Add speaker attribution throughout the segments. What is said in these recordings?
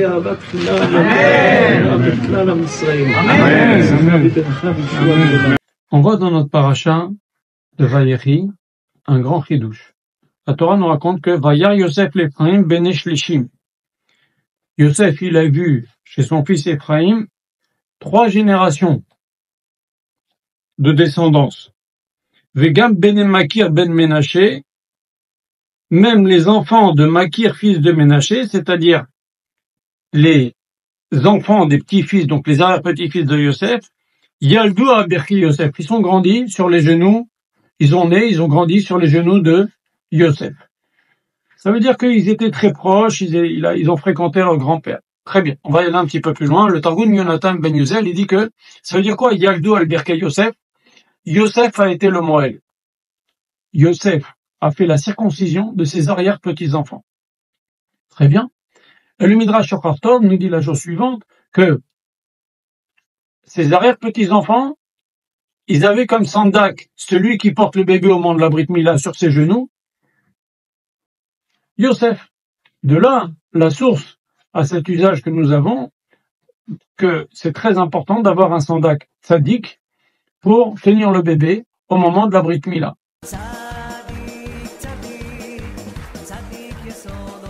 Speaker 1: אהבת חינם בכלל עם ישראל.
Speaker 2: On voit dans notre paracha de Vayechi un grand chidouche. La Torah nous raconte que Vayar Yosef l'Ephraim bene shlishim. Yosef, il a vu chez son fils Ephraim 3 générations de descendance. Vegam bene Makir ben Menaché, même les enfants de Makir, fils de Menaché, c'est-à-dire les enfants des petits-fils, donc les arrière-petits-fils de Yosef, Yaldu à Berki Yosef, ils sont grandis sur les genoux, ils ont grandi sur les genoux de Yosef. Ça veut dire qu'ils étaient très proches, ils ont fréquenté leur grand-père. Très bien, on va y aller un petit peu plus loin. Le Targum Yonatan ben Yuzel, il dit que, ça veut dire quoi, Yaldu al Berki Yosef? Yosef a été le Moël. Yosef a fait la circoncision de ses arrière-petits-enfants. Très bien. Et le Midrash Shofar Tov nous dit la chose suivante, que ses arrière-petits-enfants, ils avaient comme sandak, celui qui porte le bébé au moment de la Brit Mila sur ses genoux, Yosef. De là, la source à cet usage que nous avons, que c'est très important d'avoir un sandak tzaddik pour tenir le bébé au moment de la Brit Mila.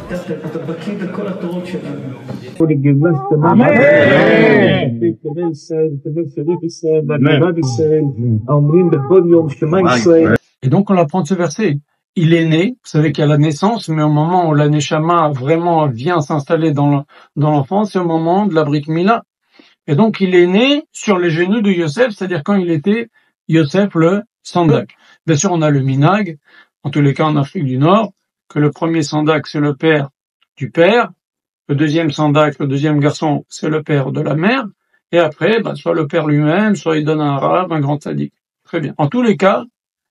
Speaker 1: אתה בקיא בכל התורות שלנו.
Speaker 2: Et donc on apprend de ce verset. Il est né, vous savez qu'il y a la naissance, mais au moment où la Neshama vraiment vient s'installer dans l'enfance, c'est au moment de la Brit Mila. Et donc il est né sur les genoux de Yosef, c'est-à-dire quand il était Yosef le sandak. Bien sûr on a le minag, en tous les cas en Afrique du Nord, que le premier sandak c'est le père du père, le deuxième sandak, le deuxième garçon c'est le père de la mère, et après soit le père lui-même, soit il donne un arabe, un grand tzaddik. Très bien. En tous les cas,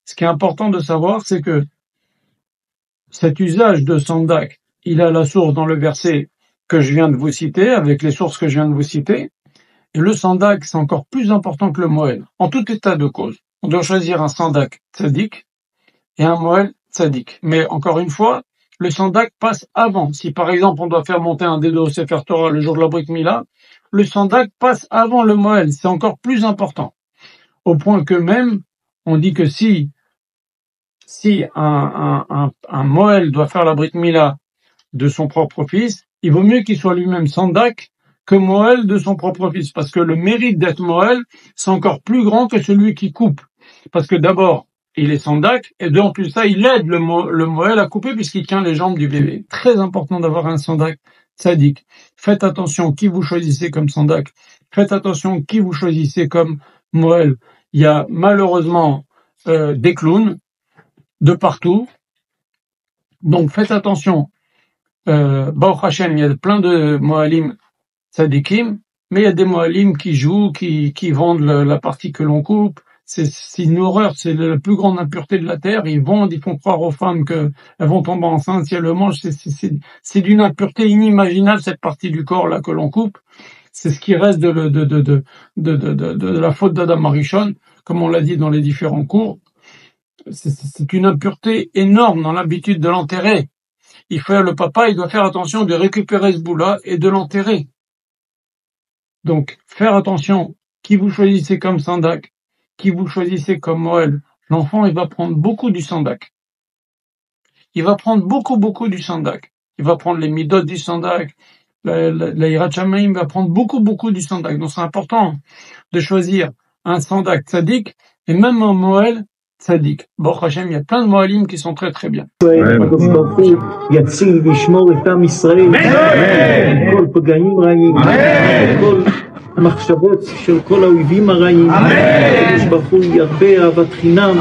Speaker 2: ce qui est important de savoir, c'est que cet usage de sandak, il a la source dans le verset que je viens de vous citer, avec les sources que je viens de vous citer, et le sandak c'est encore plus important que le moël. En tout état de cause, on doit choisir un sandak tzaddik et un moël tzaddik. Mais encore une fois, le sandak passe avant. Si par exemple on doit faire monter un dedo au Sefer Torah le jour de la Brit Mila, le sandak passe avant le moël. C'est encore plus important. Au point que même, on dit que si un moël doit faire la Brit Mila de son propre fils, il vaut mieux qu'il soit lui-même sandak que moël de son propre fils. Parce que le mérite d'être moël, c'est encore plus grand que celui qui coupe. Parce que d'abord, il est sandak, et en plus ça, il aide le moël à couper puisqu'il tient les jambes du bébé. Très important d'avoir un sandak tzaddik. Faites attention qui vous choisissez comme sandak. Faites attention qui vous choisissez comme moël. Il y a malheureusement des clowns de partout. Donc faites attention. Baruch Hashem, il y a plein de moalim tzaddikim, mais il y a des moalim qui jouent, qui vendent la partie que l'on coupe. C'est une horreur, c'est la plus grande impureté de la terre. Ils font croire aux femmes qu'elles vont tomber enceintes si elles le mangent. C'est d'une impureté inimaginable, cette partie du corps là que l'on coupe. C'est ce qui reste de la faute d'Adam Arishon, comme on l'a dit dans les différents cours. C'est une impureté énorme dans l'habitude de l'enterrer. Le papa, il doit faire attention de récupérer ce bout-là et de l'enterrer. Donc, faire attention qui vous choisissez comme sandak, qui vous choisissez comme moël. L'enfant, il va prendre beaucoup du sandak. Il va prendre beaucoup du sandak. Il va prendre les midot du sandak. La Yirat Shamayim va prendre beaucoup du sandak. Donc c'est important de choisir un sandak tzaddik et même un moël tzaddik. Baruch Hashem, il y a plein de moëlim qui sont très bien.
Speaker 1: המחשבות של כל האויבים הרעים, הקדוש ברוך הוא ירבה אהבת חינם.